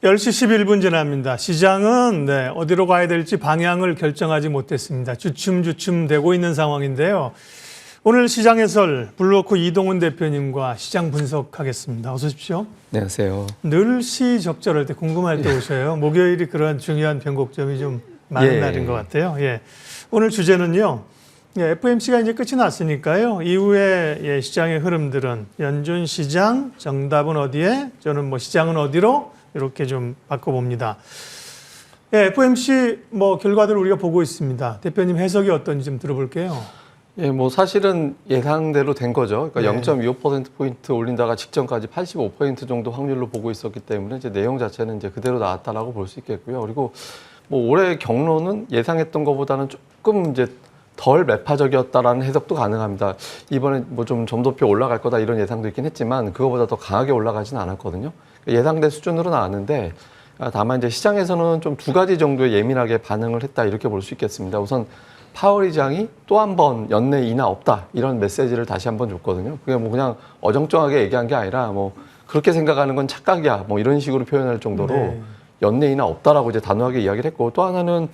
10시 11분 지납니다. 시장은 어디로 가야 될지 방향을 결정하지 못했습니다. 주춤주춤 되고 있는 상황인데요. 오늘 시장 해설 블루워크 이동훈 대표님과 시장 분석하겠습니다. 어서 오십시오. 안녕하세요. 늘 시적절할 때 궁금할 때 오셔요. 목요일이 그런 중요한 변곡점이 좀 많은 날인 것 같아요. 오늘 주제는요. FOMC가 이제 끝이 났으니까요. 이후에 시장의 흐름들은 연준 시장, 정답은 어디에? 저는 시장은 어디로? 이렇게 좀 바꿔봅니다. FOMC 결과들을 우리가 보고 있습니다. 대표님 해석이 어떤지 좀 들어볼게요. 사실은 예상대로 된 거죠. 그러니까 0.25%포인트 올린다가 직전까지 85% 정도 확률로 보고 있었기 때문에 이제 내용 자체는 이제 그대로 나왔다라고 볼 수 있겠고요. 그리고 올해 경로는 예상했던 것보다는 조금 이제 덜 매파적이었다라는 해석도 가능합니다. 이번에 좀 점도표 올라갈 거다 이런 예상도 있긴 했지만 그거보다 더 강하게 올라가지는 않았거든요. 예상된 수준으로 나왔는데 다만 이제 시장에서는 좀 두 가지 정도의 예민하게 반응을 했다 이렇게 볼 수 있겠습니다. 우선 파월 의장이 또 한 번 연내 인하 없다 이런 메시지를 다시 한번 줬거든요. 그게 그냥 어정쩡하게 얘기한 게 아니라 그렇게 생각하는 건 착각이야 이런 식으로 표현할 정도로 연내 인하 없다라고 이제 단호하게 이야기를 했고, 또 하나는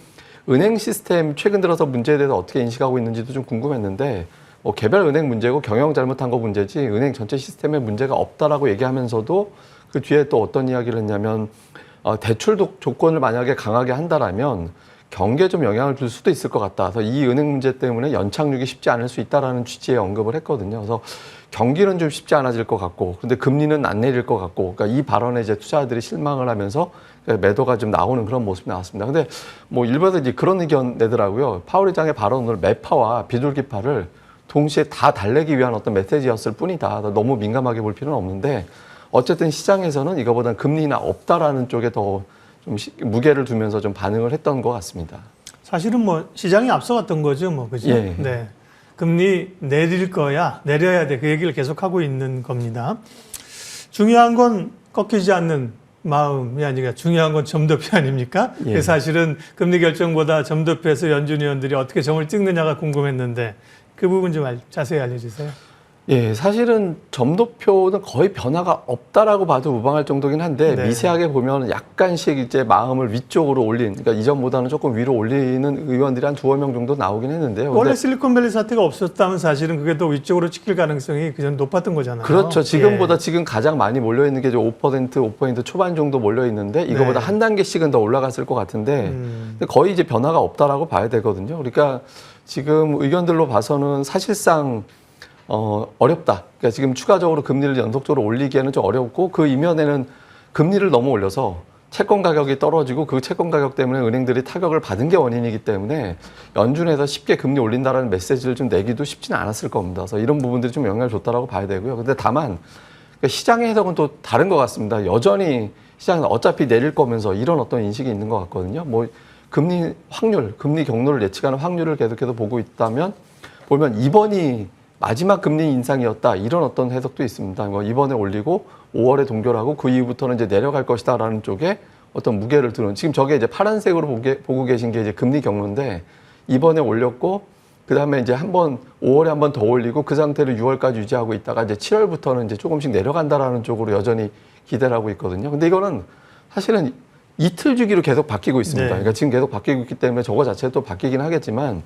은행 시스템 최근 들어서 문제에 대해서 어떻게 인식하고 있는지도 좀 궁금했는데 개별 은행 문제고 경영 잘못한 거 문제지 은행 전체 시스템에 문제가 없다라고 얘기하면서도 그 뒤에 또 어떤 이야기를 했냐면 대출 조건을 만약에 강하게 한다라면 경기에 좀 영향을 줄 수도 있을 것 같다. 그래서 이 은행 문제 때문에 연착륙이 쉽지 않을 수 있다라는 취지의 언급을 했거든요. 그래서 경기는 좀 쉽지 않아질 것 같고, 근데 금리는 안 내릴 것 같고, 그러니까 이 발언에 이제 투자자들이 실망을 하면서 매도가 좀 나오는 그런 모습이 나왔습니다. 근데 일부에서 이제 그런 의견 내더라고요. 파월 의장의 발언을 매파와 비둘기파를 동시에 다 달래기 위한 어떤 메시지였을 뿐이다. 너무 민감하게 볼 필요는 없는데, 어쨌든 시장에서는 이거보다는 금리 인하 없다라는 쪽에 더 좀 무게를 두면서 좀 반응을 했던 것 같습니다. 사실은 시장이 앞서갔던 거죠, 그죠? 네. 금리 내릴 거야, 내려야 돼. 그 얘기를 계속하고 있는 겁니다. 중요한 건 꺾이지 않는 마음이 아니라 중요한 건 점도표 아닙니까? 사실은 금리 결정보다 점도표에서 연준 위원들이 어떻게 점을 찍느냐가 궁금했는데 그 부분 좀 자세히 알려주세요. 사실은 점도표는 거의 변화가 없다라고 봐도 무방할 정도긴 한데 미세하게 보면 약간씩 이제 마음을 위쪽으로 올린, 그러니까 이전보다는 조금 위로 올리는 의원들이 한 두어 명 정도 나오긴 했는데요. 원래 실리콘밸리 사태가 없었다면 사실은 그게 더 위쪽으로 찍힐 가능성이 그전 높았던 거잖아요. 그렇죠. 지금보다 지금 가장 많이 몰려있는 게 5% 초반 정도 몰려있는데 이거보다 한 단계씩은 더 올라갔을 것 같은데 근데 거의 이제 변화가 없다라고 봐야 되거든요. 그러니까 지금 의견들로 봐서는 사실상 어렵다. 그러니까 지금 추가적으로 금리를 연속적으로 올리기에는 좀 어렵고, 그 이면에는 금리를 너무 올려서 채권 가격이 떨어지고 그 채권 가격 때문에 은행들이 타격을 받은 게 원인이기 때문에 연준에서 쉽게 금리 올린다라는 메시지를 좀 내기도 쉽지는 않았을 겁니다. 그래서 이런 부분들이 좀 영향을 줬다라고 봐야 되고요. 근데 다만 시장의 해석은 또 다른 것 같습니다. 여전히 시장은 어차피 내릴 거면서 이런 어떤 인식이 있는 것 같거든요. 금리 확률, 금리 경로를 예측하는 확률을 계속해서 보고 있다면 보면 이번이 마지막 금리 인상이었다 이런 어떤 해석도 있습니다. 이번에 올리고 5월에 동결하고 그 이후부터는 이제 내려갈 것이다라는 쪽에 어떤 무게를 두는, 지금 저게 이제 파란색으로 보고 계신 게 이제 금리 경로인데 이번에 올렸고 그 다음에 이제 5월에 한 번 더 올리고 그 상태를 6월까지 유지하고 있다가 이제 7월부터는 이제 조금씩 내려간다라는 쪽으로 여전히 기대를 하고 있거든요. 근데 이거는 사실은 이틀 주기로 계속 바뀌고 있습니다. 그러니까 지금 계속 바뀌고 있기 때문에 저거 자체도 바뀌긴 하겠지만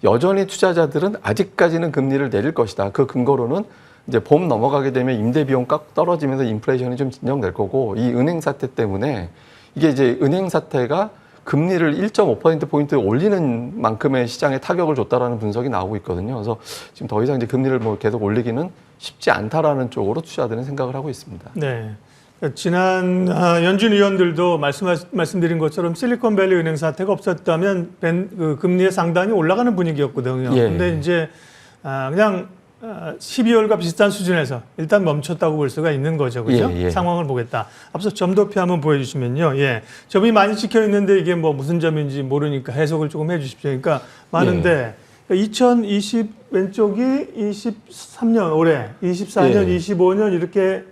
여전히 투자자들은 아직까지는 금리를 내릴 것이다. 그 근거로는 이제 봄 넘어가게 되면 임대 비용 값 떨어지면서 인플레이션이 좀 진정될 거고, 이 은행 사태 때문에 이게 이제 은행 사태가 금리를 1.5%포인트 올리는 만큼의 시장에 타격을 줬다라는 분석이 나오고 있거든요. 그래서 지금 더 이상 이제 금리를 계속 올리기는 쉽지 않다라는 쪽으로 투자자들은 생각을 하고 있습니다. 네. 지난 연준 위원들도 말씀드린 것처럼 실리콘밸리 은행 사태가 없었다면 그 금리의 상당히 올라가는 분위기였거든요. 근데 이제 그냥 12월과 비슷한 수준에서 일단 멈췄다고 볼 수가 있는 거죠. 그죠? 상황을 보겠다. 앞서 점도표 한번 보여주시면요. 점이 많이 찍혀 있는데 이게 무슨 점인지 모르니까 해석을 조금 해 주십시오. 그러니까 많은데 2020 왼쪽이 23년 올해, 24년, 25년 이렇게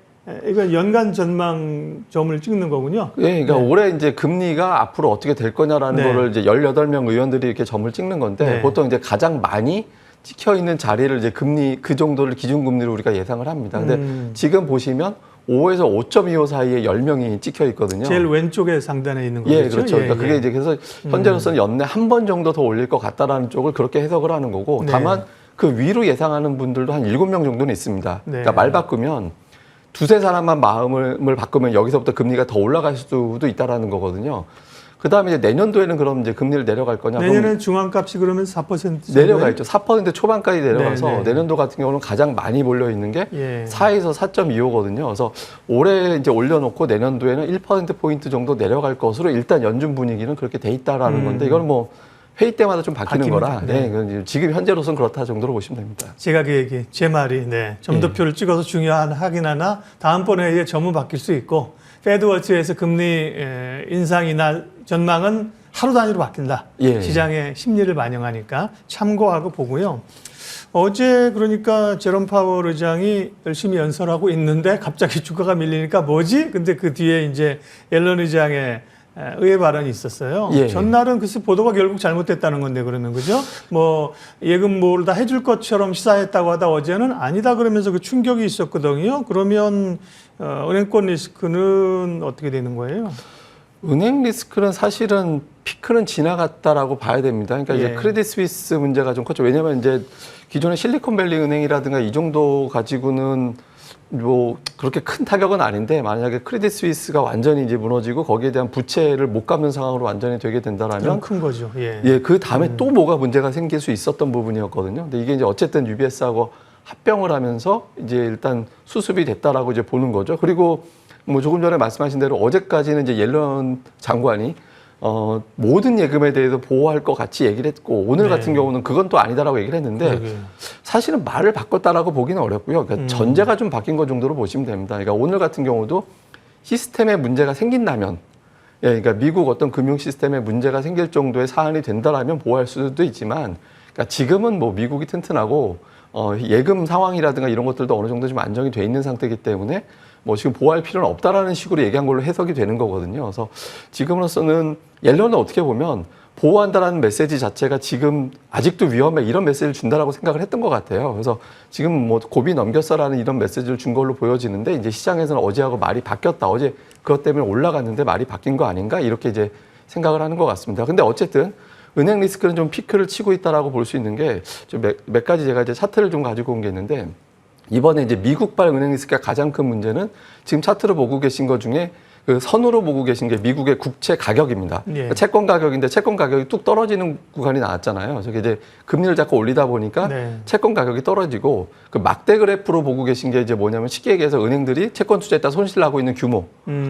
이건 연간 전망 점을 찍는 거군요. 그러니까 올해 이제 금리가 앞으로 어떻게 될 거냐라는 거를 이제 18명 의원들이 이렇게 점을 찍는 건데 보통 이제 가장 많이 찍혀 있는 자리를 이제 금리 그 정도를 기준금리로 우리가 예상을 합니다. 근데 지금 보시면 5에서 5.25 사이에 10명이 찍혀 있거든요. 제일 왼쪽에 상단에 있는 거죠. 예, 그렇죠. 그러니까 그게 이제 그래서 현재로서는 연내 한 번 정도 더 올릴 것 같다라는 쪽을 그렇게 해석을 하는 거고, 네. 다만 그 위로 예상하는 분들도 한 7명 정도는 있습니다. 네. 그러니까 말 바꾸면 두세 사람만 마음을 바꾸면 여기서부터 금리가 더 올라갈 수도 있다라는 거거든요. 그 다음에 이제 내년도에는 그럼 이제 금리를 내려갈 거냐? 내년엔 중앙값이 그러면 4% 내려가 있죠. 4% 초반까지 내려가서 네, 네. 내년도 같은 경우는 가장 많이 몰려 있는 게 예. 4에서 4.25거든요. 그래서 올해 이제 올려놓고 내년도에는 1%포인트 정도 내려갈 것으로 일단 연준 분위기는 그렇게 돼 있다라는 건데, 이건 뭐 회의 때마다 좀 바뀌는 거라, 네. 이건 지금 현재로서는 그렇다 정도로 보시면 됩니다. 제가 그 얘기, 제 말이, 점도표를 찍어서 중요한 하긴 하나, 다음번 회의에 점은 바뀔 수 있고, 페드워치에서 금리 인상이나 전망은 하루 단위로 바뀐다. 예. 시장의 심리를 반영하니까 참고하고 보고요. 어제 그러니까 제롬 파월 의장이 열심히 연설하고 있는데 갑자기 주가가 밀리니까 뭐지? 근데 그 뒤에 이제 옐런 의장의 의회 발언이 있었어요. 예. 전날은 글쎄 보도가 결국 잘못됐다는 건데 그러는 거죠. 뭐 예금 뭘 다 해줄 것처럼 시사했다고 하다 어제는 아니다 그러면서 그 충격이 있었거든요. 그러면 은행권 리스크는 어떻게 되는 거예요? 은행 리스크는 사실은 피크는 지나갔다라고 봐야 됩니다. 그러니까 이제 예. 크레딧 스위스 문제가 좀 컸죠. 왜냐하면 이제 기존의 실리콘밸리 은행이라든가 이 정도 가지고는 뭐 그렇게 큰 타격은 아닌데, 만약에 크레딧 스위스가 완전히 이제 무너지고 거기에 대한 부채를 못 갚는 상황으로 완전히 되게 된다라면 큰 거죠. 예. 예, 그 다음에 또 뭐가 문제가 생길 수 있었던 부분이었거든요. 근데 이게 이제 어쨌든 UBS하고 합병을 하면서 이제 일단 수습이 됐다라고 이제 보는 거죠. 그리고 뭐 조금 전에 말씀하신 대로 어제까지는 이제 옐런 장관이 모든 예금에 대해서 보호할 것 같이 얘기를 했고, 오늘 네. 같은 경우는 그건 또 아니다라고 얘기를 했는데, 그러게요. 사실은 말을 바꿨다라고 보기는 어렵고요. 그러니까 전제가 좀 바뀐 것 정도로 보시면 됩니다. 그러니까 오늘 같은 경우도 시스템에 문제가 생긴다면, 예, 그러니까 미국 어떤 금융 시스템에 문제가 생길 정도의 사안이 된다라면 보호할 수도 있지만, 그러니까 지금은 뭐 미국이 튼튼하고 예금 상황이라든가 이런 것들도 어느 정도 좀 안정이 돼 있는 상태이기 때문에 뭐 지금 보호할 필요는 없다라는 식으로 얘기한 걸로 해석이 되는 거거든요. 그래서 지금으로서는 옐런은 어떻게 보면 보호한다라는 메시지 자체가 지금 아직도 위험해 이런 메시지를 준다라고 생각을 했던 것 같아요. 그래서 지금 뭐 고비 넘겼어라는 이런 메시지를 준 걸로 보여지는데, 이제 시장에서는 어제하고 말이 바뀌었다. 어제 그것 때문에 올라갔는데 말이 바뀐 거 아닌가 이렇게 이제 생각을 하는 것 같습니다. 근데 어쨌든 은행 리스크는 좀 피크를 치고 있다라고 볼 수 있는 게 좀 몇 가지 제가 이제 차트를 좀 가지고 온 게 있는데, 이번에 이제 미국발 은행 리스크가 가장 큰 문제는 지금 차트를 보고 계신 것 중에 그 선으로 보고 계신 게 미국의 국채 가격입니다. 예. 그러니까 채권 가격인데 채권 가격이 뚝 떨어지는 구간이 나왔잖아요. 저게 이제 금리를 자꾸 올리다 보니까 네. 채권 가격이 떨어지고, 그 막대 그래프로 보고 계신 게 이제 뭐냐면 쉽게 얘기해서 은행들이 채권 투자했다 손실 나고 있는 규모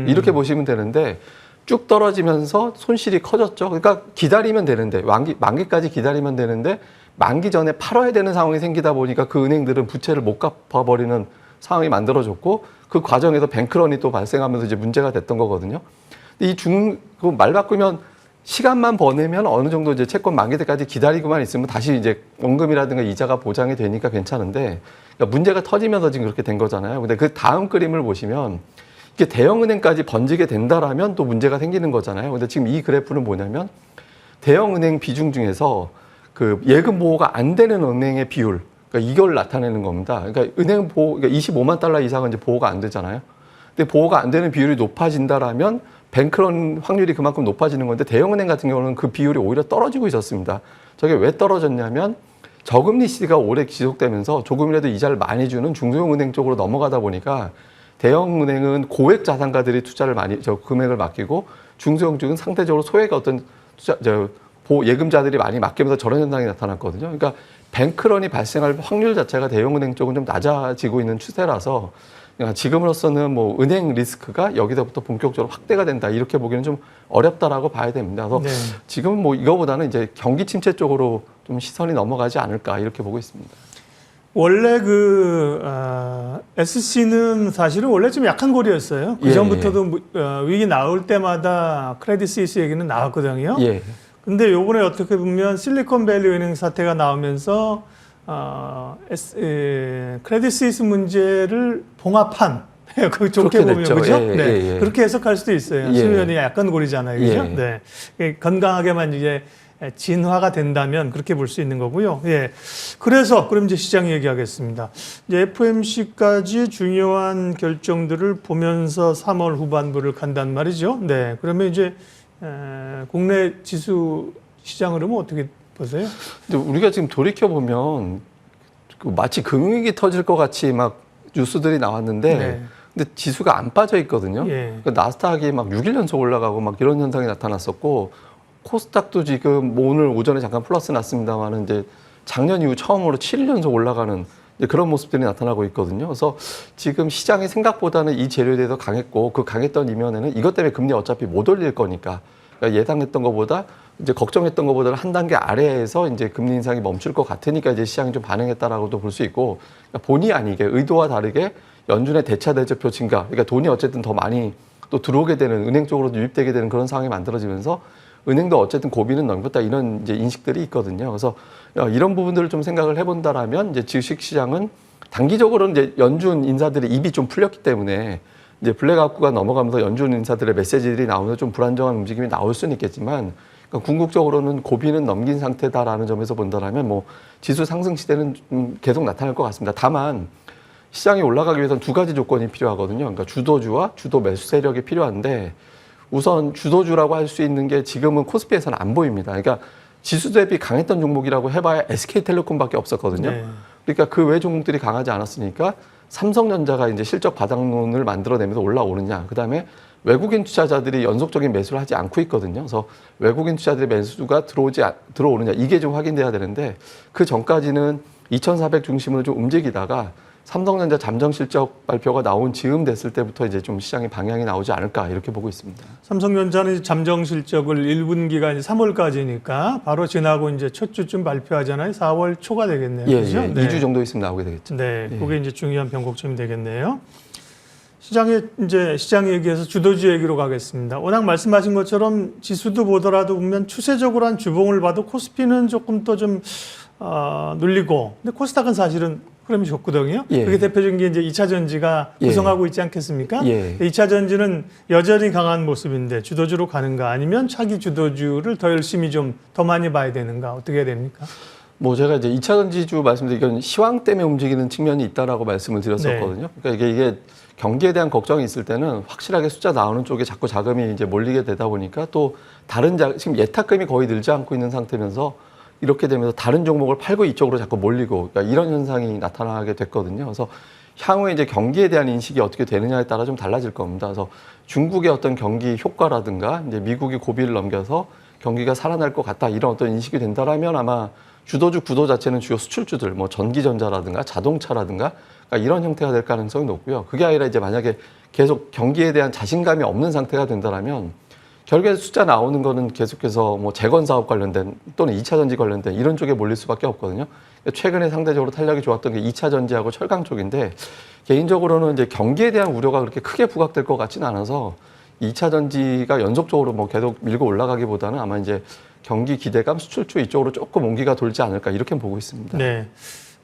이렇게 보시면 되는데, 쭉 떨어지면서 손실이 커졌죠. 그러니까 기다리면 되는데 만기까지 기다리면 되는데 만기 전에 팔아야 되는 상황이 생기다 보니까 그 은행들은 부채를 못 갚아버리는 상황이 만들어졌고, 그 과정에서 뱅크런이 또 발생하면서 이제 문제가 됐던 거거든요. 근데 그 말 바꾸면 시간만 보내면 어느 정도 이제 채권 만기 때까지 기다리고만 있으면 다시 이제 원금이라든가 이자가 보장이 되니까 괜찮은데, 그러니까 문제가 터지면서 지금 그렇게 된 거잖아요. 근데 그 다음 그림을 보시면 이게 대형은행까지 번지게 된다라면 또 문제가 생기는 거잖아요. 근데 지금 이 그래프는 뭐냐면 대형은행 비중 중에서 그 예금 보호가 안 되는 은행의 비율, 그러니까 이걸 나타내는 겁니다. 그러니까 은행 보호, 그러니까 25만 달러 이상은 이제 보호가 안 되잖아요. 근데 보호가 안 되는 비율이 높아진다라면 뱅크런 확률이 그만큼 높아지는 건데, 대형은행 같은 경우는 그 비율이 오히려 떨어지고 있었습니다. 저게 왜 떨어졌냐면 저금리 시대가 오래 지속되면서 조금이라도 이자를 많이 주는 중소형은행 쪽으로 넘어가다 보니까 대형은행은 고액 자산가들이 투자를 금액을 맡기고, 중소형 쪽은 상대적으로 소액 어떤 예금자들이 많이 맡기면서 저런 현상이 나타났거든요. 그러니까 뱅크런이 발생할 확률 자체가 대형은행 쪽은 좀 낮아지고 있는 추세라서, 지금으로서는 뭐 은행 리스크가 여기서부터 본격적으로 확대가 된다 이렇게 보기는 좀 어렵다라고 봐야 됩니다. 그래서 네. 지금은 뭐 이거보다는 이제 경기 침체 쪽으로 좀 시선이 넘어가지 않을까 이렇게 보고 있습니다. 원래 SC는 사실은 원래 좀 약한 고리였어요. 그 예, 전부터도 위기 나올 때마다 크레딧 스위스 얘기는 나왔거든요. 예. 근데 요번에 어떻게 보면 실리콘밸리 은행 사태가 나오면서 크레딧 스위스 문제를 봉합한 그 좋게 보면 됐죠. 그죠? 예, 네. 예, 예. 그렇게 해석할 수도 있어요. 예. 수면이 약간 고리잖아요. 그죠? 예. 네. 건강하게만 이제 진화가 된다면 그렇게 볼 수 있는 거고요. 예. 그래서 그럼 이제 시장 얘기하겠습니다. 이제 FOMC까지 중요한 결정들을 보면서 3월 후반부를 간단 말이죠. 네. 그러면 이제 국내 지수 시장을 보면 어떻게 보세요? 근데 우리가 지금 돌이켜 보면 마치 금융위기 터질 것 같이 막 뉴스들이 나왔는데. 네. 근데 지수가 안 빠져 있거든요. 예. 그러니까 나스닥이 막 6일 연속 올라가고 막 이런 현상이 나타났었고, 코스닥도 지금 뭐 오늘 오전에 잠깐 플러스 났습니다만은 이제 작년 이후 처음으로 7일 연속 올라가는 이제 그런 모습들이 나타나고 있거든요. 그래서 지금 시장이 생각보다는 이 재료에 대해서 강했고, 그 강했던 이면에는 이것 때문에 금리 어차피 못 올릴 거니까, 그러니까 예상했던 것보다 이제 걱정했던 것보다는 한 단계 아래에서 이제 금리 인상이 멈출 것 같으니까 이제 시장이 좀 반응했다라고도 볼 수 있고, 그러니까 본의 아니게 의도와 다르게 연준의 대차 대조표 증가, 그러니까 돈이 어쨌든 더 많이 또 들어오게 되는, 은행 쪽으로 유입되게 되는 그런 상황이 만들어지면서 은행도 어쨌든 고비는 넘겼다, 이런 이제 인식들이 있거든요. 그래서 이런 부분들을 좀 생각을 해본다라면 이제 주식 시장은 단기적으로는 이제 연준 인사들의 입이 좀 풀렸기 때문에 이제 블랙아웃가 넘어가면서 연준 인사들의 메시지들이 나오면서 좀 불안정한 움직임이 나올 수는 있겠지만, 그러니까 궁극적으로는 고비는 넘긴 상태다라는 점에서 본다라면 뭐 지수 상승 시대는 계속 나타날 것 같습니다. 다만 시장이 올라가기 위해서는 두 가지 조건이 필요하거든요. 그러니까 주도주와 주도 매수 세력이 필요한데, 우선 주도주라고 할 수 있는 게 지금은 코스피에서는 안 보입니다. 그러니까 지수 대비 강했던 종목이라고 해봐야 SK텔레콤밖에 없었거든요. 네. 그러니까 그 외 종목들이 강하지 않았으니까 삼성전자가 이제 실적 바닥론을 만들어내면서 올라오느냐. 그다음에 외국인 투자자들이 연속적인 매수를 하지 않고 있거든요. 그래서 외국인 투자들의 매수가 들어오느냐. 이게 좀 확인돼야 되는데, 그 전까지는 2,400 중심으로 좀 움직이다가 삼성전자 잠정 실적 발표가 나온 즈음 됐을 때부터 이제 좀 시장의 방향이 나오지 않을까, 이렇게 보고 있습니다. 삼성전자는 잠정 실적을 1분기가 이제 3월까지니까 바로 지나고 이제 첫 주쯤 발표하잖아요. 4월 초가 되겠네요. 예, 그렇죠? 예. 네. 2주 정도 있으면 나오게 되겠죠. 네, 예. 그게 이제 중요한 변곡점이 되겠네요. 시장 얘기에서 주도주 얘기로 가겠습니다. 워낙 말씀하신 것처럼 지수도 보더라도 보면 추세적으로 한 주봉을 봐도 코스피는 조금 더 좀 눌리고, 근데 코스닥은 사실은 흐름이 좋거든요. 예. 그게 대표적인 게 이제 2차 전지가 예. 구성하고 있지 않겠습니까? 예. 2차 전지는 여전히 강한 모습인데 주도주로 가는가, 아니면 차기 주도주를 더 열심히 좀 더 많이 봐야 되는가, 어떻게 해야 됩니까? 뭐 제가 이제 2차 전지주 말씀드린 건 시황 때문에 움직이는 측면이 있다라고 말씀을 드렸었거든요. 그러니까 이게 경기에 대한 걱정이 있을 때는 확실하게 숫자 나오는 쪽에 자꾸 자금이 이제 몰리게 되다 보니까, 또 다른 지금 예탁금이 거의 늘지 않고 있는 상태면서 이렇게 되면서 다른 종목을 팔고 이쪽으로 자꾸 몰리고, 그러니까 이런 현상이 나타나게 됐거든요. 그래서 향후에 이제 경기에 대한 인식이 어떻게 되느냐에 따라 좀 달라질 겁니다. 그래서 중국의 어떤 경기 효과라든가 이제 미국이 고비를 넘겨서 경기가 살아날 것 같다, 이런 어떤 인식이 된다라면 아마 주도주 구도 자체는 주요 수출주들, 뭐 전기전자라든가 자동차라든가, 그러니까 이런 형태가 될 가능성이 높고요. 그게 아니라 이제 만약에 계속 경기에 대한 자신감이 없는 상태가 된다라면 결국에 숫자 나오는 거는 계속해서 뭐 재건 사업 관련된 또는 2차 전지 관련된 이런 쪽에 몰릴 수밖에 없거든요. 최근에 상대적으로 탄력이 좋았던 게 2차 전지하고 철강 쪽인데, 개인적으로는 이제 경기에 대한 우려가 그렇게 크게 부각될 것 같지는 않아서 2차 전지가 연속적으로 뭐 계속 밀고 올라가기보다는 아마 이제 경기 기대감, 수출주 이쪽으로 조금 온기가 돌지 않을까, 이렇게 보고 있습니다. 네.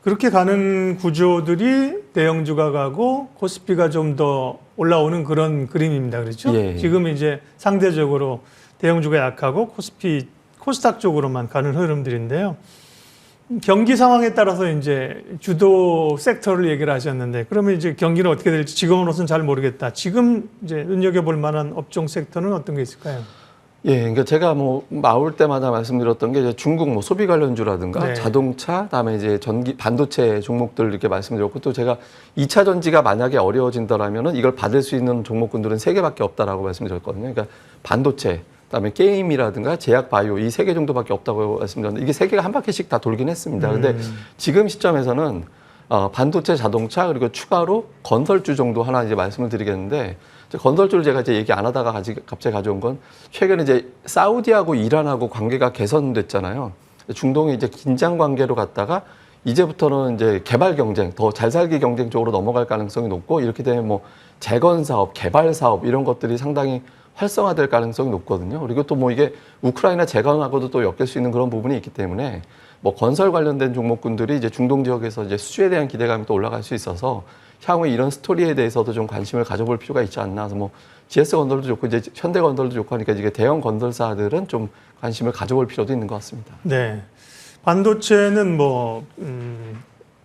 그렇게 가는 구조들이 대형주가 가고 코스피가 좀 더 올라오는 그런 그림입니다. 그렇죠? 예. 지금 이제 상대적으로 대형주가 약하고 코스닥 쪽으로만 가는 흐름들인데요. 경기 상황에 따라서 이제 주도 섹터를 얘기를 하셨는데, 그러면 이제 경기는 어떻게 될지 지금으로서는 잘 모르겠다. 지금 이제 눈여겨볼 만한 업종 섹터는 어떤 게 있을까요? 예, 그러니까 제가 뭐 나올 때마다 말씀드렸던 게 이제 중국 뭐 소비 관련주라든가 네. 자동차, 그다음에 이제 전기 반도체 종목들 이렇게 말씀드렸고, 또 제가 2차 전지가 만약에 어려워진다라면은 이걸 받을 수 있는 종목군들은 3개밖에 없다라고 말씀드렸거든요. 그러니까 반도체, 그다음에 게임이라든가 제약 바이오, 이 3개 정도밖에 없다고 말씀드렸는데, 이게 3개가 한 바퀴씩 다 돌긴 했습니다. 근데 지금 시점에서는 반도체, 자동차, 그리고 추가로 건설주 정도 하나 이제 말씀을 드리겠는데, 건설주를 제가 이제 얘기 안 하다가 갑자기 가져온 건, 최근에 이제 사우디하고 이란하고 관계가 개선됐잖아요. 중동이 이제 긴장 관계로 갔다가 이제부터는 이제 개발 경쟁, 더 잘 살기 경쟁 쪽으로 넘어갈 가능성이 높고, 이렇게 되면 뭐 재건 사업, 개발 사업 이런 것들이 상당히 활성화될 가능성이 높거든요. 그리고 또 뭐 이게 우크라이나 재건하고도 또 엮일 수 있는 그런 부분이 있기 때문에, 뭐 건설 관련된 종목군들이 이제 중동 지역에서 이제 수주에 대한 기대감이 또 올라갈 수 있어서 향후에 이런 스토리에 대해서도 좀 관심을 가져볼 필요가 있지 않나. 그래서 뭐 GS건설도 좋고 이제 현대건설도 좋고 하니까 이게 대형 건설사들은 좀 관심을 가져볼 필요도 있는 것 같습니다. 네. 반도체는 뭐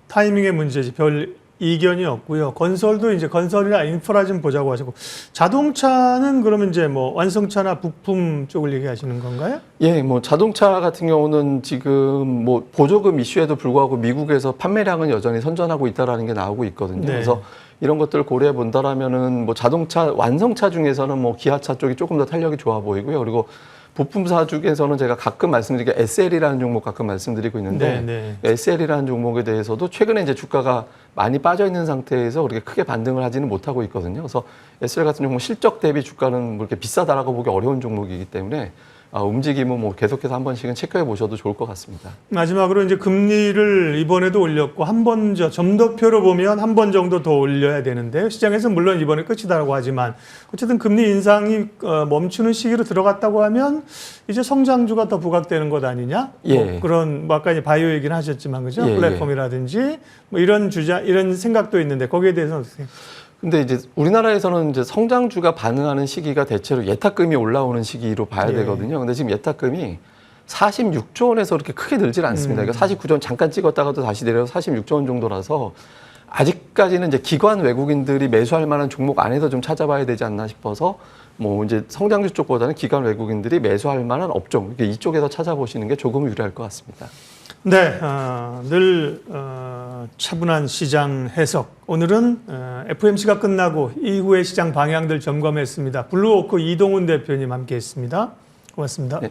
타이밍의 문제지 별 이견이 없고요. 건설도 이제 건설이나 인프라 좀 보자고 하시고, 자동차는 그러면 이제 뭐 완성차나 부품 쪽을 얘기하시는 건가요? 예, 뭐 자동차 같은 경우는 지금 뭐 보조금 이슈에도 불구하고 미국에서 판매량은 여전히 선전하고 있다라는 게 나오고 있거든요. 네. 그래서 이런 것들을 고려해 본다라면은 뭐 자동차 완성차 중에서는 뭐 기아차 쪽이 조금 더 탄력이 좋아 보이고요. 그리고 부품사 중에서는 제가 가끔 말씀드리게 SL이라는 종목 가끔 말씀드리고 있는데 네. SL이라는 종목에 대해서도 최근에 이제 주가가 많이 빠져 있는 상태에서 그렇게 크게 반등을 하지는 못하고 있거든요. 그래서 SL 같은 종목 실적 대비 주가는 뭐 이렇게 비싸다라고 보기 어려운 종목이기 때문에 움직임은 뭐 계속해서 한 번씩은 체크해 보셔도 좋을 것 같습니다. 마지막으로 이제 금리를 이번에도 올렸고, 한 번 점도표로 보면 한 번 정도 더 올려야 되는데, 시장에서 물론 이번에 끝이다라고 하지만 어쨌든 금리 인상이 멈추는 시기로 들어갔다고 하면 이제 성장주가 더 부각되는 것 아니냐? 예. 뭐 그런 뭐 아까 이제 바이오 얘기는 하셨지만 그죠? 예, 플랫폼이라든지 뭐 이런 이런 생각도 있는데 거기에 대해서는 어떻게 생각하세요? 근데 이제 우리나라에서는 이제 성장주가 반응하는 시기가 대체로 예탁금이 올라오는 시기로 봐야 예. 되거든요. 근데 지금 예탁금이 46조 원에서 그렇게 크게 늘질 않습니다. 그러니까 49조 원 잠깐 찍었다가도 다시 내려서 46조 원 정도라서 아직까지는 이제 기관 외국인들이 매수할 만한 종목 안에서 좀 찾아봐야 되지 않나 싶어서 뭐 이제 성장주 쪽보다는 기관 외국인들이 매수할 만한 업종 이쪽에서 찾아보시는 게 조금 유리할 것 같습니다. 네, 늘 차분한 시장 해석. 오늘은 FOMC가 끝나고 이후의 시장 방향들 점검했습니다. 블루오크 이동훈 대표님 함께했습니다. 고맙습니다. 네.